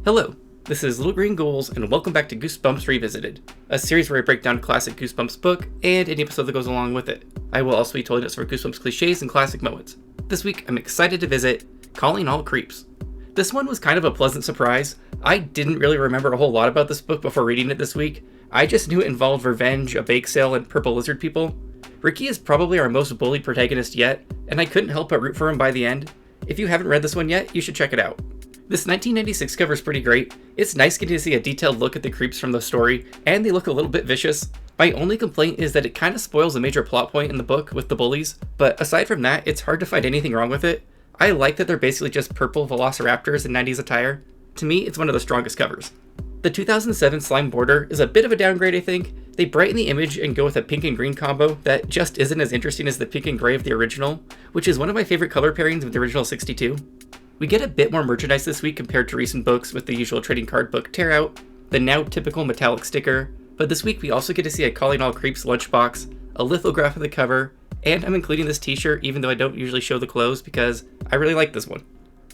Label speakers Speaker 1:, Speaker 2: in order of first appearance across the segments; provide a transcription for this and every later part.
Speaker 1: Hello, this is Little Green Ghouls, and welcome back to Goosebumps Revisited, a series where I break down a classic Goosebumps book and any episode that goes along with it. I will also be telling us for Goosebumps cliches and classic moments. This week, I'm excited to visit Calling All Creeps. This one was kind of a pleasant surprise. I didn't really remember a whole lot about this book before reading it this week. I just knew it involved revenge, a bake sale, and purple lizard people. Ricky is probably our most bullied protagonist yet, and I couldn't help but root for him by the end. If you haven't read this one yet, you should check it out. This 1996 cover is pretty great. It's nice getting to see a detailed look at the creeps from the story, and they look a little bit vicious. My only complaint is that it kind of spoils a major plot point in the book with the bullies, but aside from that, it's hard to find anything wrong with it. I like that they're basically just purple velociraptors in 90s attire. To me, it's one of the strongest covers. The 2007 slime border is a bit of a downgrade, I think. They brighten the image and go with a pink and green combo that just isn't as interesting as the pink and gray of the original, which is one of my favorite color pairings with the original 62. We get a bit more merchandise this week compared to recent books with the usual trading card book tear out, the now typical metallic sticker, but this week we also get to see a Calling All Creeps lunchbox, a lithograph of the cover, and I'm including this t-shirt even though I don't usually show the clothes because I really like this one.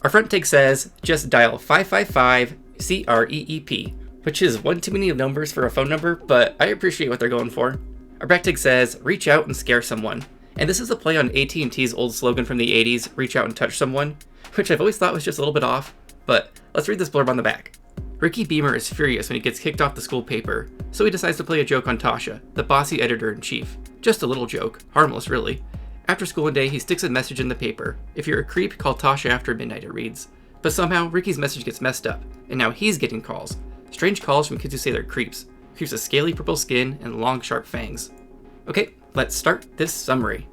Speaker 1: Our front take says, just dial 555-CREEP, which is one too many numbers for a phone number, but I appreciate what they're going for. Our back take says, reach out and scare someone, and this is a play on AT&T's old slogan from the 80s, reach out and touch someone, which I've always thought was just a little bit off, but let's read this blurb on the back. Ricky Beamer is furious when he gets kicked off the school paper, so he decides to play a joke on Tasha, the bossy editor-in-chief. Just a little joke, harmless really. After school one day, he sticks a message in the paper. If you're a creep, call Tasha after midnight, it reads. But somehow, Ricky's message gets messed up, and now he's getting calls. Strange calls from kids who say they're creeps. Creeps with scaly purple skin and long sharp fangs. Okay, let's start this summary.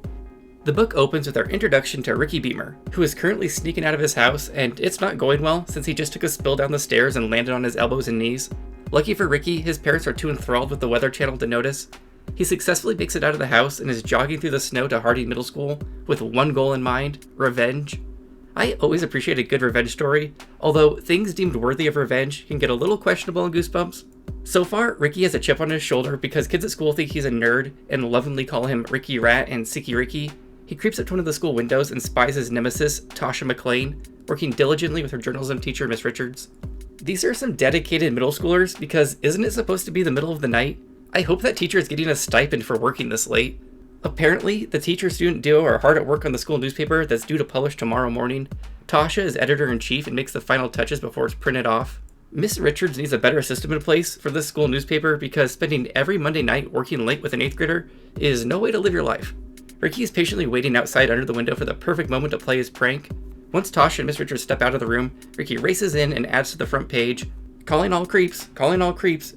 Speaker 1: The book opens with our introduction to Ricky Beamer, who is currently sneaking out of his house, and it's not going well since he just took a spill down the stairs and landed on his elbows and knees. Lucky for Ricky, his parents are too enthralled with the Weather Channel to notice. He successfully makes it out of the house and is jogging through the snow to Harding Middle School with one goal in mind, revenge. I always appreciate a good revenge story, although things deemed worthy of revenge can get a little questionable in Goosebumps. So far, Ricky has a chip on his shoulder because kids at school think he's a nerd and lovingly call him Ricky Rat and Sicky Ricky. He creeps up to one of the school windows and spies his nemesis, Tasha McLean, working diligently with her journalism teacher, Miss Richards. These are some dedicated middle schoolers because isn't it supposed to be the middle of the night? I hope that teacher is getting a stipend for working this late. Apparently, the teacher-student duo are hard at work on the school newspaper that's due to publish tomorrow morning. Tasha is editor-in-chief and makes the final touches before it's printed off. Miss Richards needs a better system in place for this school newspaper because spending every Monday night working late with an 8th grader is no way to live your life. Ricky is patiently waiting outside under the window for the perfect moment to play his prank. Once Tasha and Miss Richards step out of the room, Ricky races in and adds to the front page, calling all creeps,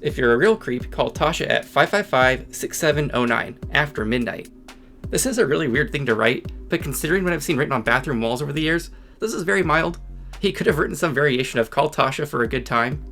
Speaker 1: if you're a real creep, call Tasha at 555-6709, after midnight. This is a really weird thing to write, but considering what I've seen written on bathroom walls over the years, this is very mild. He could have written some variation of call Tasha for a good time.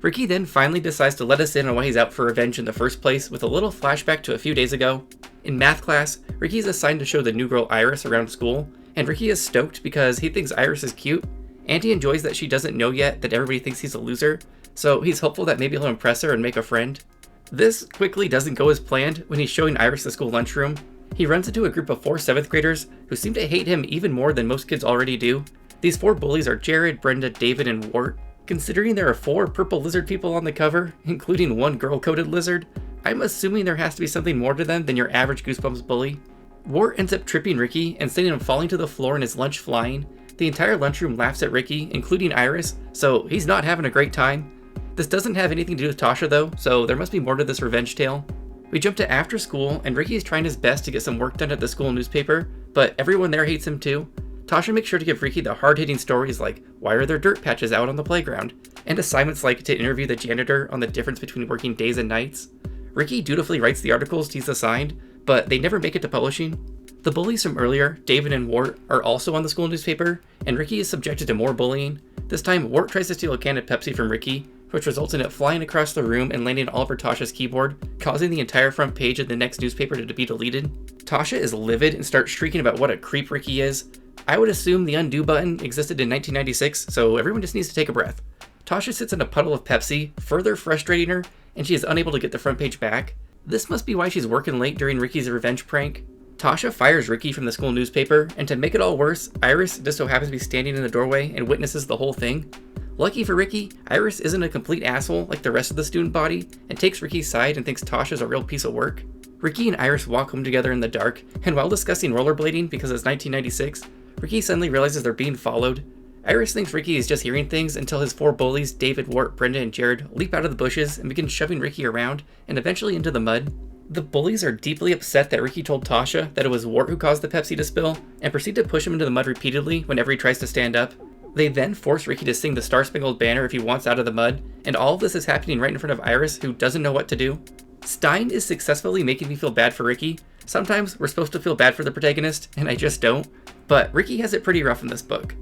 Speaker 1: Ricky then finally decides to let us in on why he's out for revenge in the first place with a little flashback to a few days ago. In math class, Ricky is assigned to show the new girl Iris around school, and Ricky is stoked because he thinks Iris is cute, and he enjoys that she doesn't know yet that everybody thinks he's a loser, so he's hopeful that maybe he'll impress her and make a friend. This quickly doesn't go as planned when he's showing Iris the school lunchroom. He runs into a group of 4 7th graders who seem to hate him even more than most kids already do. These 4 bullies are Jared, Brenda, David, and Wart. Considering there are 4 purple lizard people on the cover, including one girl-coated lizard, I'm assuming there has to be something more to them than your average Goosebumps bully. Wart ends up tripping Ricky and sending him falling to the floor and his lunch flying. The entire lunchroom laughs at Ricky, including Iris, so he's not having a great time. This doesn't have anything to do with Tasha though, so there must be more to this revenge tale. We jump to after school, and Ricky is trying his best to get some work done at the school newspaper, but everyone there hates him too. Tasha makes sure to give Ricky the hard-hitting stories like, why are there dirt patches out on the playground? And assignments like to interview the janitor on the difference between working days and nights. Ricky dutifully writes the articles he's assigned, but they never make it to publishing. The bullies from earlier, David and Wart, are also on the school newspaper, and Ricky is subjected to more bullying. This time, Wart tries to steal a can of Pepsi from Ricky, which results in it flying across the room and landing all over Tasha's keyboard, causing the entire front page of the next newspaper to be deleted. Tasha is livid and starts shrieking about what a creep Ricky is. I would assume the undo button existed in 1996, so everyone just needs to take a breath. Tasha sits in a puddle of Pepsi, further frustrating her, and she is unable to get the front page back. This must be why she's working late during Ricky's revenge prank. Tasha fires Ricky from the school newspaper, and to make it all worse, Iris just so happens to be standing in the doorway and witnesses the whole thing. Lucky for Ricky, Iris isn't a complete asshole like the rest of the student body and takes Ricky's side and thinks Tasha's a real piece of work. Ricky and Iris walk home together in the dark, and while discussing rollerblading because it's 1996, Ricky suddenly realizes they're being followed. Iris thinks Ricky is just hearing things until his 4 bullies, David, Wart, Brenda, and Jared, leap out of the bushes and begin shoving Ricky around and eventually into the mud. The bullies are deeply upset that Ricky told Tasha that it was Wart who caused the Pepsi to spill and proceed to push him into the mud repeatedly whenever he tries to stand up. They then force Ricky to sing the Star-Spangled Banner if he wants out of the mud, and all of this is happening right in front of Iris, who doesn't know what to do. Stein is successfully making me feel bad for Ricky. Sometimes we're supposed to feel bad for the protagonist, and I just don't. But Ricky has it pretty rough in this book.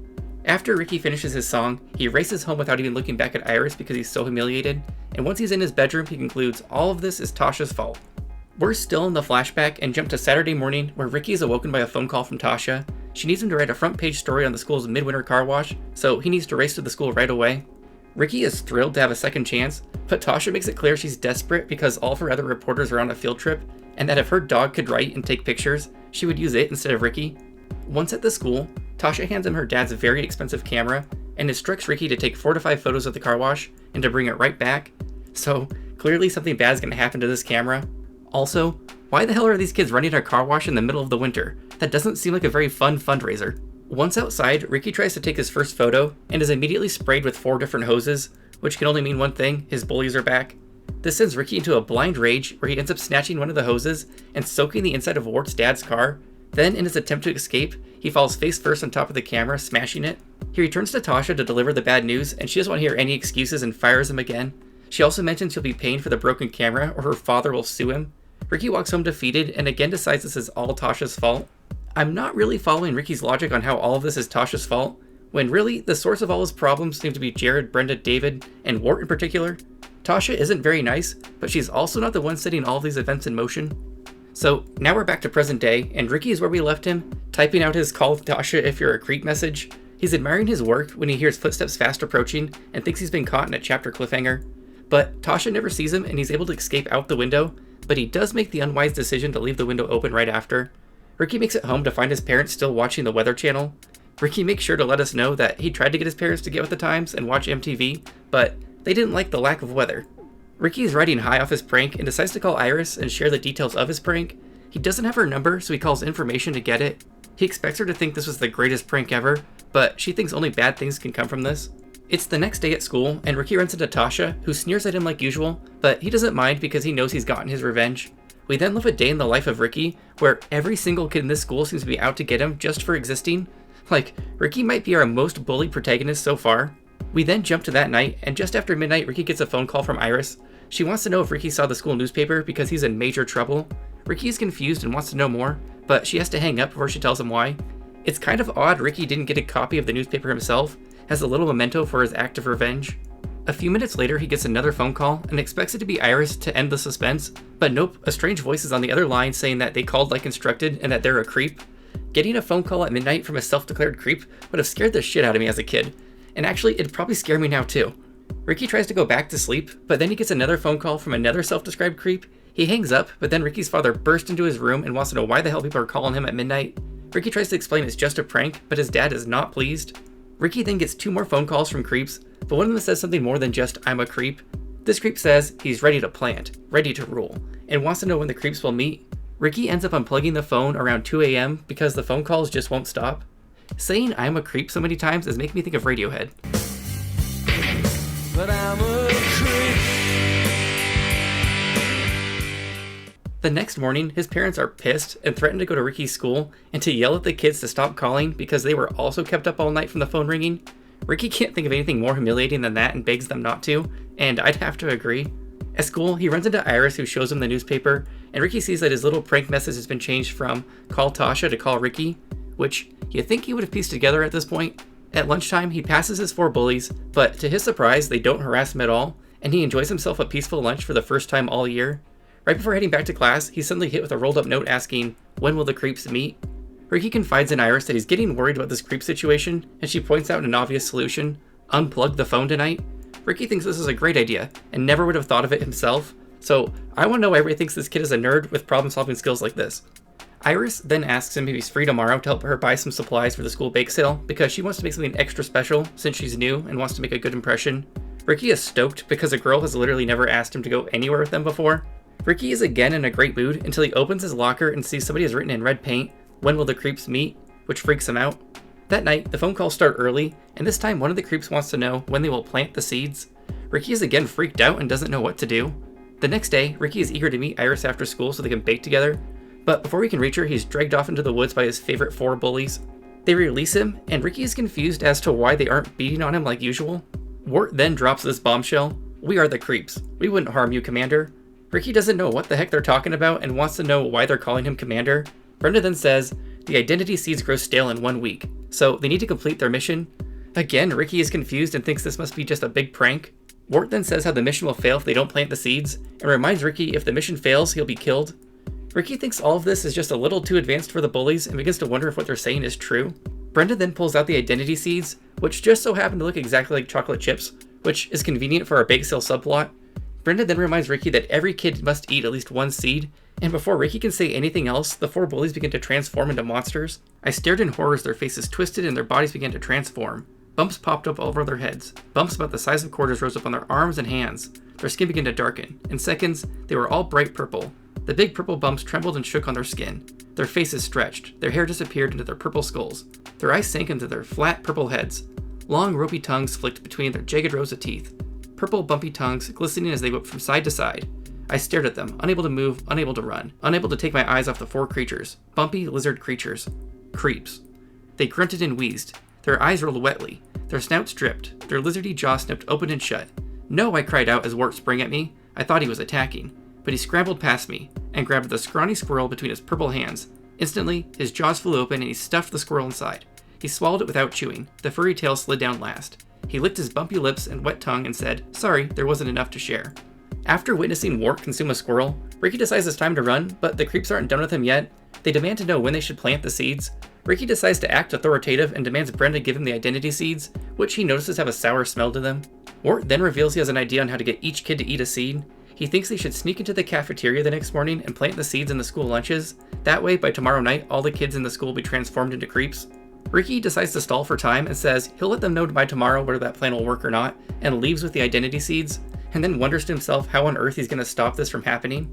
Speaker 1: After Ricky finishes his song, he races home without even looking back at Iris because he's so humiliated, and once he's in his bedroom, he concludes all of this is Tasha's fault. We're still in the flashback and jump to Saturday morning where Ricky is awoken by a phone call from Tasha. She needs him to write a front page story on the school's midwinter car wash, so he needs to race to the school right away. Ricky is thrilled to have a second chance, but Tasha makes it clear she's desperate because all of her other reporters are on a field trip, and that if her dog could write and take pictures, she would use it instead of Ricky. Once at the school, Tasha hands him her dad's very expensive camera and instructs Ricky to take 4 to 5 photos of the car wash and to bring it right back. So clearly something bad is going to happen to this camera. Also, why the hell are these kids running a car wash in the middle of the winter? That doesn't seem like a very fun fundraiser. Once outside, Ricky tries to take his first photo and is immediately sprayed with 4 different hoses, which can only mean one thing: his bullies are back. This sends Ricky into a blind rage where he ends up snatching one of the hoses and soaking the inside of Wart's dad's car. Then, in his attempt to escape, he falls face first on top of the camera, smashing it. He returns to Tasha to deliver the bad news, and she doesn't want to hear any excuses and fires him again. She also mentions he'll be paying for the broken camera or her father will sue him. Ricky walks home defeated and again decides this is all Tasha's fault. I'm not really following Ricky's logic on how all of this is Tasha's fault, when really the source of all his problems seem to be Jared, Brenda, David, and Wart in particular. Tasha isn't very nice, but she's also not the one setting all of these events in motion. So now we're back to present day, and Ricky is where we left him, typing out his call Tasha if you're a creep message. He's admiring his work when he hears footsteps fast approaching and thinks he's been caught in a chapter cliffhanger. But Tasha never sees him and he's able to escape out the window, but he does make the unwise decision to leave the window open right after. Ricky makes it home to find his parents still watching the Weather Channel. Ricky makes sure to let us know that he tried to get his parents to get with the times and watch MTV, but they didn't like the lack of weather. Ricky is riding high off his prank and decides to call Iris and share the details of his prank. He doesn't have her number, so he calls information to get it. He expects her to think this was the greatest prank ever, but she thinks only bad things can come from this. It's the next day at school, and Ricky runs into Tasha, who sneers at him like usual, but he doesn't mind because he knows he's gotten his revenge. We then live a day in the life of Ricky, where every single kid in this school seems to be out to get him just for existing. Like, Ricky might be our most bullied protagonist so far. We then jump to that night, and just after midnight, Ricky gets a phone call from Iris. She wants to know if Ricky saw the school newspaper because he's in major trouble. Ricky is confused and wants to know more, but she has to hang up before she tells him why. It's kind of odd Ricky didn't get a copy of the newspaper himself, as a little memento for his act of revenge. A few minutes later, he gets another phone call and expects it to be Iris to end the suspense, but nope, a strange voice is on the other line saying that they called like instructed and that they're a creep. Getting a phone call at midnight from a self-declared creep would have scared the shit out of me as a kid, and actually it'd probably scare me now too. Ricky tries to go back to sleep, but then he gets another phone call from another self-described creep. He hangs up, but then Ricky's father bursts into his room and wants to know why the hell people are calling him at midnight. Ricky tries to explain it's just a prank, but his dad is not pleased. Ricky then gets 2 more phone calls from creeps, but one of them says something more than just "I'm a creep." This creep says he's ready to plant, ready to rule, and wants to know when the creeps will meet. Ricky ends up unplugging the phone around 2 a.m. because the phone calls just won't stop. Saying "I'm a creep" so many times is making me think of Radiohead. But I'm a creep. The next morning, his parents are pissed and threaten to go to Ricky's school and to yell at the kids to stop calling because they were also kept up all night from the phone ringing. Ricky can't think of anything more humiliating than that and begs them not to, and I'd have to agree. At school, he runs into Iris, who shows him the newspaper, and Ricky sees that his little prank message has been changed from "call Tasha" to "call Ricky," which you'd think he would have pieced together at this point. At lunchtime, he passes his 4 bullies, but to his surprise, they don't harass him at all, and he enjoys himself a peaceful lunch for the first time all year. Right before heading back to class, he's suddenly hit with a rolled up note asking, "When will the creeps meet?" Ricky confides in Iris that he's getting worried about this creep situation, and she points out an obvious solution: unplug the phone tonight. Ricky thinks this is a great idea, and never would have thought of it himself, so I want to know why everybody thinks this kid is a nerd with problem-solving skills like this. Iris then asks him if he's free tomorrow to help her buy some supplies for the school bake sale because she wants to make something extra special since she's new and wants to make a good impression. Ricky is stoked because a girl has literally never asked him to go anywhere with them before. Ricky is again in a great mood until he opens his locker and sees somebody has written in red paint, "When will the creeps meet?" which freaks him out. That night, the phone calls start early, and this time one of the creeps wants to know when they will plant the seeds. Ricky is again freaked out and doesn't know what to do. The next day, Ricky is eager to meet Iris after school so they can bake together, but before he can reach her, he's dragged off into the woods by his favorite 4 bullies. They release him, and Ricky is confused as to why they aren't beating on him like usual. Wart then drops this bombshell: "We are the creeps. We wouldn't harm you, Commander." Ricky doesn't know what the heck they're talking about and wants to know why they're calling him Commander. Brenda then says, the identity seeds grow stale in 1 week, so they need to complete their mission. Again, Ricky is confused and thinks this must be just a big prank. Wart then says how the mission will fail if they don't plant the seeds, and reminds Ricky if the mission fails, he'll be killed. Ricky thinks all of this is just a little too advanced for the bullies and begins to wonder if what they're saying is true. Brenda then pulls out the identity seeds, which just so happen to look exactly like chocolate chips, which is convenient for our bake sale subplot. Brenda then reminds Ricky that every kid must eat at least 1 seed, and before Ricky can say anything else, the 4 bullies begin to transform into monsters. I stared in horror as their faces twisted and their bodies began to transform. Bumps popped up all over their heads. Bumps about the size of quarters rose up on their arms and hands. Their skin began to darken. In seconds, they were all bright purple. The big purple bumps trembled and shook on their skin. Their faces stretched. Their hair disappeared into their purple skulls. Their eyes sank into their flat purple heads. Long ropey tongues flicked between their jagged rows of teeth. Purple bumpy tongues glistening as they whipped from side to side. I stared at them, unable to move, unable to run, unable to take my eyes off the 4 creatures. Bumpy lizard creatures. Creeps. They grunted and wheezed. Their eyes rolled wetly. Their snouts dripped. Their lizardy jaw snipped open and shut. "No," I cried out as Wart sprang at me. I thought he was attacking, but he scrambled past me and grabbed the scrawny squirrel between his purple hands. Instantly, his jaws flew open and he stuffed the squirrel inside. He swallowed it without chewing. The furry tail slid down last. He licked his bumpy lips and wet tongue and said, "Sorry, there wasn't enough to share." After witnessing Wart consume a squirrel, Ricky decides it's time to run, but the creeps aren't done with him yet. They demand to know when they should plant the seeds. Ricky decides to act authoritative and demands Brenda give him the identity seeds, which he notices have a sour smell to them. Wart then reveals he has an idea on how to get each kid to eat a seed. He thinks they should sneak into the cafeteria the next morning and plant the seeds in the school lunches. That way, by tomorrow night, all the kids in the school will be transformed into creeps. Ricky decides to stall for time and says he'll let them know by tomorrow whether that plan will work or not, and leaves with the identity seeds, and then wonders to himself how on earth he's going to stop this from happening.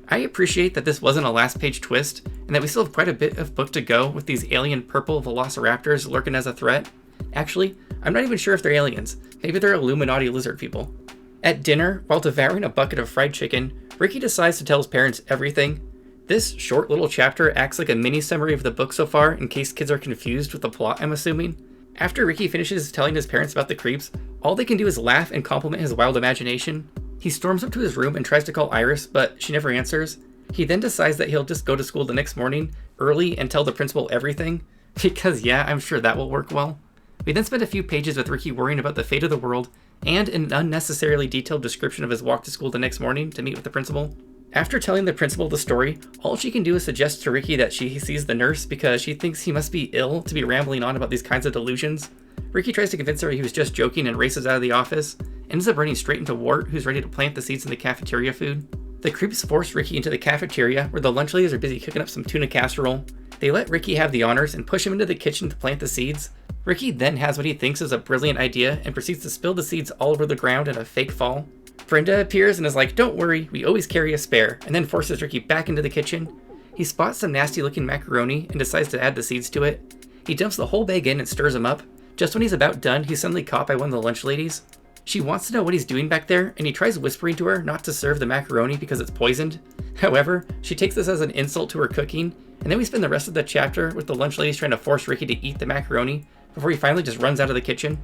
Speaker 1: I appreciate that this wasn't a last page twist, and that we still have quite a bit of book to go with these alien purple velociraptors lurking as a threat. Actually, I'm not even sure if they're aliens. Maybe they're Illuminati lizard people. At dinner, while devouring a bucket of fried chicken, Ricky decides to tell his parents everything. This short little chapter acts like a mini summary of the book so far in case kids are confused with the plot, I'm assuming. After Ricky finishes telling his parents about the creeps, all they can do is laugh and compliment his wild imagination. He storms up to his room and tries to call Iris, but she never answers. He then decides that he'll just go to school the next morning, early, and tell the principal everything. Because yeah, I'm sure that will work well. We then spend a few pages with Ricky worrying about the fate of the world, and an unnecessarily detailed description of his walk to school the next morning to meet with the principal. After telling the principal the story, all she can do is suggest to Ricky that she sees the nurse because she thinks he must be ill to be rambling on about these kinds of delusions. Ricky tries to convince her he was just joking and races out of the office, ends up running straight into Wart, who's ready to plant the seeds in the cafeteria food. The creeps force Ricky into the cafeteria where the lunch ladies are busy cooking up some tuna casserole. They let Ricky have the honors and push him into the kitchen to plant the seeds. Ricky then has what he thinks is a brilliant idea and proceeds to spill the seeds all over the ground in a fake fall. Brenda appears and is like, "Don't worry, we always carry a spare," and then forces Ricky back into the kitchen. He spots some nasty looking macaroni and decides to add the seeds to it. He dumps the whole bag in and stirs them up. Just when he's about done, he's suddenly caught by one of the lunch ladies. She wants to know what he's doing back there, and he tries whispering to her not to serve the macaroni because it's poisoned. However, she takes this as an insult to her cooking, and then we spend the rest of the chapter with the lunch ladies trying to force Ricky to eat the macaroni before he finally just runs out of the kitchen.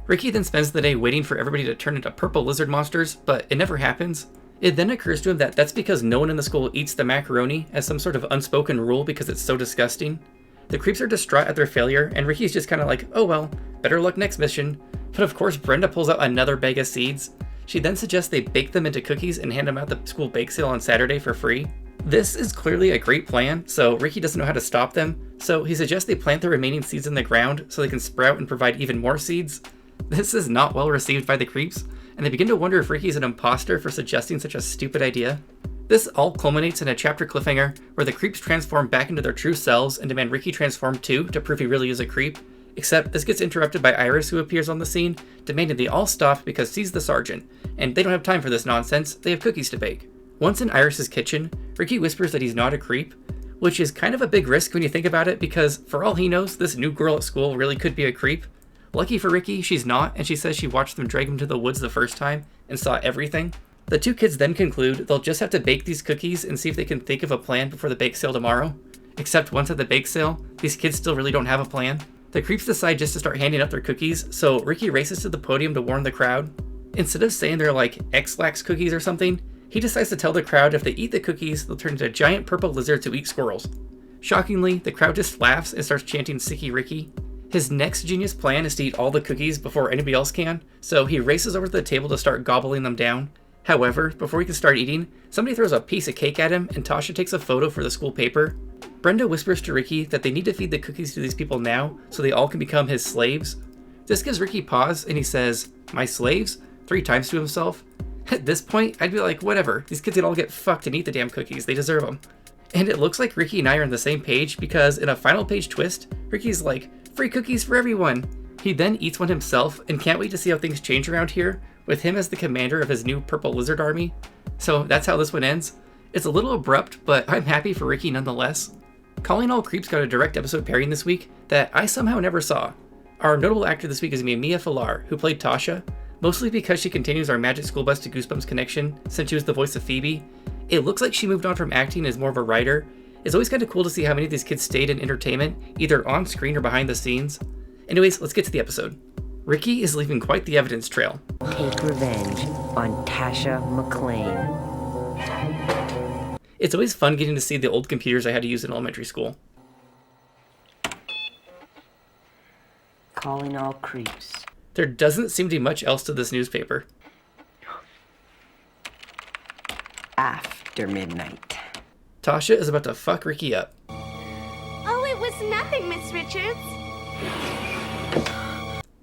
Speaker 1: Ricky then spends the day waiting for everybody to turn into purple lizard monsters, but it never happens. It then occurs to him that that's because no one in the school eats the macaroni as some sort of unspoken rule because it's so disgusting. The creeps are distraught at their failure, and Ricky's just kind of like, "Oh well, better luck next mission." But of course, Brenda pulls out another bag of seeds. She then suggests they bake them into cookies and hand them out at the school bake sale on Saturday for free. This is clearly a great plan, so Ricky doesn't know how to stop them, so he suggests they plant the remaining seeds in the ground so they can sprout and provide even more seeds. This is not well received by the creeps, and they begin to wonder if Ricky's an imposter for suggesting such a stupid idea. This all culminates in a chapter cliffhanger where the creeps transform back into their true selves and demand Ricky transform too to prove he really is a creep, except this gets interrupted by Iris, who appears on the scene, demanding they all stop because she's the sergeant, and they don't have time for this nonsense, they have cookies to bake. Once in Iris's kitchen, Ricky whispers that he's not a creep, which is kind of a big risk when you think about it because, for all he knows, this new girl at school really could be a creep. Lucky for Ricky, she's not, and she says she watched them drag him to the woods the first time and saw everything. The two kids then conclude they'll just have to bake these cookies and see if they can think of a plan before the bake sale tomorrow. Except once at the bake sale, these kids still really don't have a plan. The creeps decide just to start handing out their cookies, so Ricky races to the podium to warn the crowd. Instead of saying they're like X-Lax cookies or something, he decides to tell the crowd if they eat the cookies, they'll turn into giant purple lizards who eat squirrels. Shockingly, the crowd just laughs and starts chanting Sicky Ricky. His next genius plan is to eat all the cookies before anybody else can, so he races over to the table to start gobbling them down. However, before he can start eating, somebody throws a piece of cake at him and Tasha takes a photo for the school paper. Brenda whispers to Ricky that they need to feed the cookies to these people now so they all can become his slaves. This gives Ricky pause and he says, "My slaves?" 3 times to himself. At this point, I'd be like, whatever, these kids can all get fucked and eat the damn cookies, they deserve them. And it looks like Ricky and I are on the same page because in a final page twist, Ricky's like, "Free cookies for everyone." He then eats one himself and can't wait to see how things change around here, with him as the commander of his new purple lizard army. So that's how this one ends. It's a little abrupt, but I'm happy for Ricky nonetheless. Calling All Creeps got a direct episode pairing this week that I somehow never saw. Our notable actor this week is Mia Farrar, who played Tasha, mostly because she continues our Magic School Bus to Goosebumps connection since she was the voice of Phoebe. It looks like she moved on from acting as more of a writer. It's always kind of cool to see how many of these kids stayed in entertainment, either on screen or behind the scenes. Anyways, let's get to the episode. Ricky is leaving quite the evidence trail.
Speaker 2: Take revenge on Tasha McClain.
Speaker 1: It's always fun getting to see the old computers I had to use in elementary school.
Speaker 2: Calling all creeps.
Speaker 1: There doesn't seem to be much else to this newspaper.
Speaker 2: After midnight.
Speaker 1: Tasha is about to fuck Ricky up.
Speaker 3: Oh, it was nothing, Miss Richards.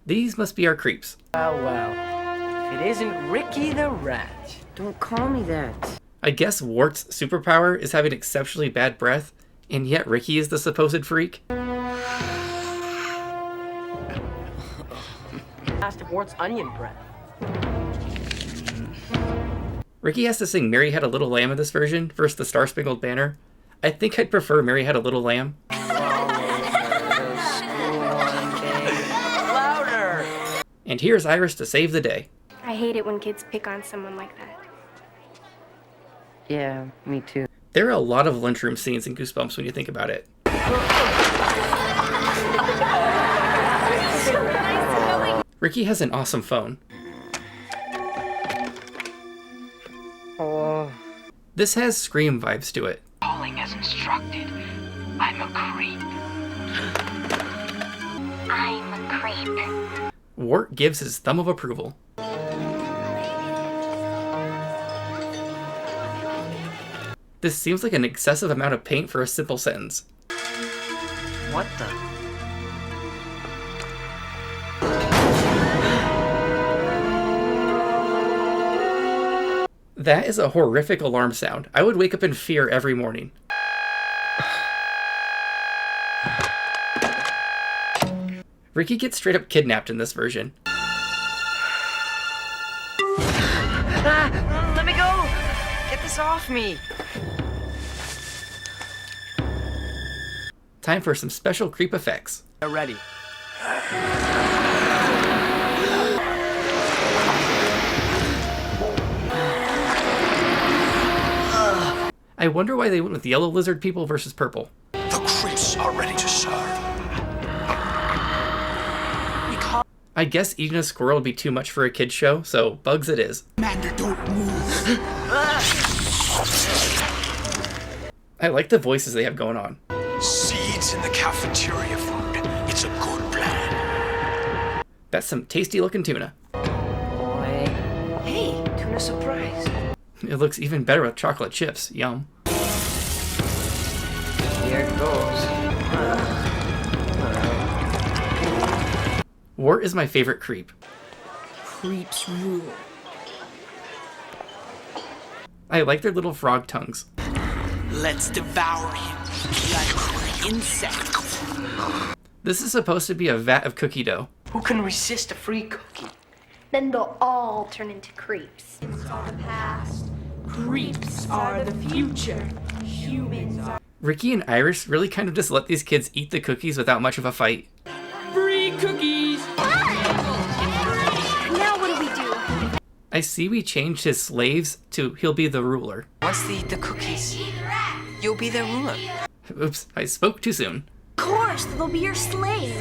Speaker 1: These must be our creeps.
Speaker 2: Well, if it isn't Ricky the Rat. Don't call me that.
Speaker 1: I guess Wart's superpower is having exceptionally bad breath, and yet Ricky is the supposed freak.
Speaker 2: Last of Wart's onion breath.
Speaker 1: Ricky has to sing Mary Had a Little Lamb in this version versus the Star Spangled Banner. I think I'd prefer Mary Had a Little Lamb.
Speaker 2: Louder!
Speaker 1: And here's Iris to save the day.
Speaker 3: I hate it when kids pick on someone like that.
Speaker 2: Yeah, me too.
Speaker 1: There are a lot of lunchroom scenes in Goosebumps when you think about it. Ricky has an awesome phone.
Speaker 2: Oh.
Speaker 1: This has Scream vibes to it.
Speaker 4: Calling as instructed. I'm a creep. I'm a creep.
Speaker 1: Wart gives his thumb of approval. This seems like an excessive amount of paint for a simple sentence.
Speaker 2: What the?
Speaker 1: That is a horrific alarm sound. I would wake up in fear every morning. Ricky gets straight up kidnapped in this version.
Speaker 2: Ah, let me go! Get this off me!
Speaker 1: Time for some special creep effects.
Speaker 2: They're ready.
Speaker 1: I wonder why they went with yellow lizard people versus purple.
Speaker 5: The creeps are ready to serve.
Speaker 1: I guess eating a squirrel would be too much for a kid's show, so bugs it is.
Speaker 5: Commander, don't move.
Speaker 1: I like the voices they have going on.
Speaker 5: Seeds in the cafeteria food. It's a good plan.
Speaker 1: That's some tasty looking tuna.
Speaker 2: Boy. Hey, tuna surprise.
Speaker 1: It looks even better with chocolate chips. Yum.
Speaker 2: Here it goes.
Speaker 1: Wart is my favorite creep.
Speaker 2: Creeps rule.
Speaker 1: I like their little frog tongues.
Speaker 6: Let's devour him like insects.
Speaker 1: This is supposed to be a vat of cookie dough.
Speaker 2: Who can resist a free cookie?
Speaker 3: Then they'll all turn into creeps.
Speaker 7: Creeps are the future. Humans are
Speaker 1: Ricky and Iris really kind of just let these kids eat the cookies without much of a fight.
Speaker 7: free cookies.
Speaker 3: Now what do we do?
Speaker 1: I see we changed his slaves to he'll be the ruler.
Speaker 6: Once they eat the cookies, you'll be their ruler.
Speaker 1: Oops, I spoke too soon.
Speaker 3: Of course, they'll be your slaves.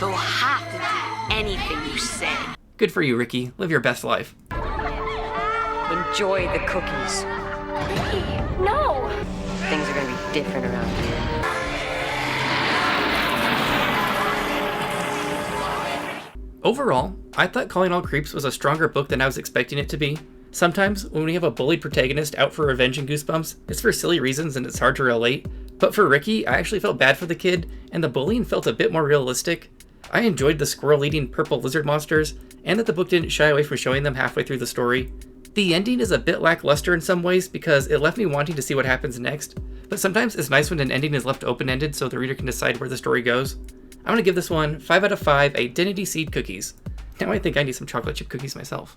Speaker 7: They'll have to do anything you say.
Speaker 1: Good for you, Ricky. Live your best life.
Speaker 2: Enjoy the cookies.
Speaker 3: No!
Speaker 2: Things are gonna be different around here.
Speaker 1: Overall, I thought Calling All Creeps was a stronger book than I was expecting it to be. Sometimes, when we have a bullied protagonist out for revenge in Goosebumps, it's for silly reasons and it's hard to relate. But for Ricky, I actually felt bad for the kid, and the bullying felt a bit more realistic. I enjoyed the squirrel-eating purple lizard monsters, and that the book didn't shy away from showing them halfway through the story. The ending is a bit lackluster in some ways because it left me wanting to see what happens next, but sometimes it's nice when an ending is left open-ended so the reader can decide where the story goes. I'm going to give this one 5 out of 5 identity seed cookies. Now I think I need some chocolate chip cookies myself.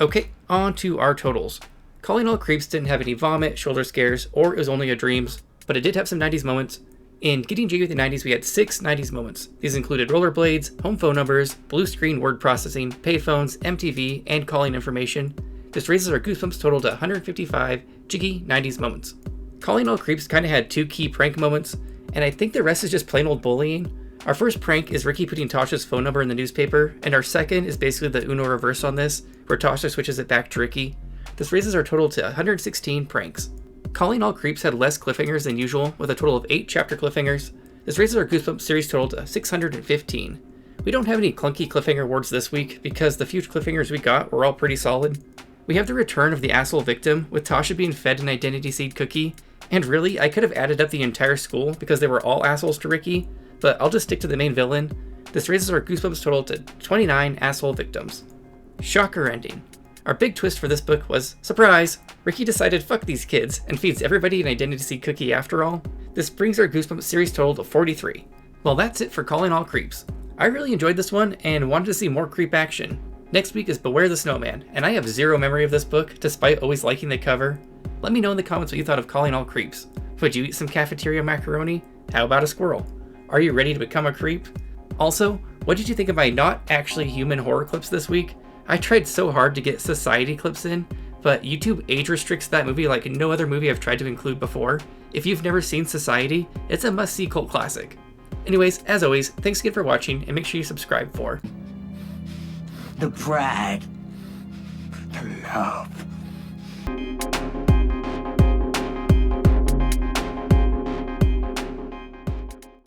Speaker 1: Okay, on to our totals. Calling All Creeps didn't have any vomit, shoulder scares, or it was only a dreams, but it did have some 90s moments. In Getting Jiggy with the 90s, we had 6 90s moments. These included rollerblades, home phone numbers, blue screen word processing, payphones, MTV, and calling information. This raises our Goosebumps total to 155 jiggy 90s moments. Calling All Creeps kind of had 2 key prank moments, and I think the rest is just plain old bullying. Our first prank is Ricky putting Tasha's phone number in the newspaper, and our second is basically the Uno reverse on this, where Tasha switches it back to Ricky. This raises our total to 116 pranks. Calling All Creeps had less cliffhangers than usual, with a total of 8 chapter cliffhangers. This raises our Goosebumps series total to 615. We don't have any clunky cliffhanger awards this week, because the few cliffhangers we got were all pretty solid. We have the return of the asshole victim, with Tasha being fed an identity seed cookie, and really, I could have added up the entire school because they were all assholes to Ricky, but I'll just stick to the main villain. This raises our Goosebumps total to 29 asshole victims. Shocker ending. Our big twist for this book was, surprise, Ricky decided fuck these kids and feeds everybody an identity seed cookie after all. This brings our Goosebumps series total to 43. Well, that's it for Calling All Creeps. I really enjoyed this one and wanted to see more creep action. Next week is Beware the Snowman, and I have zero memory of this book, despite always liking the cover. Let me know in the comments what you thought of Calling All Creeps. Would you eat some cafeteria macaroni? How about a squirrel? Are you ready to become a creep? Also, what did you think of my not actually human horror clips this week? I tried so hard to get society clips in, but YouTube age restricts that movie like no other movie I've tried to include before. If you've never seen Society, it's a must-see cult classic. Anyways, as always, thanks again for watching, and make sure you subscribe for
Speaker 6: The pride. The love.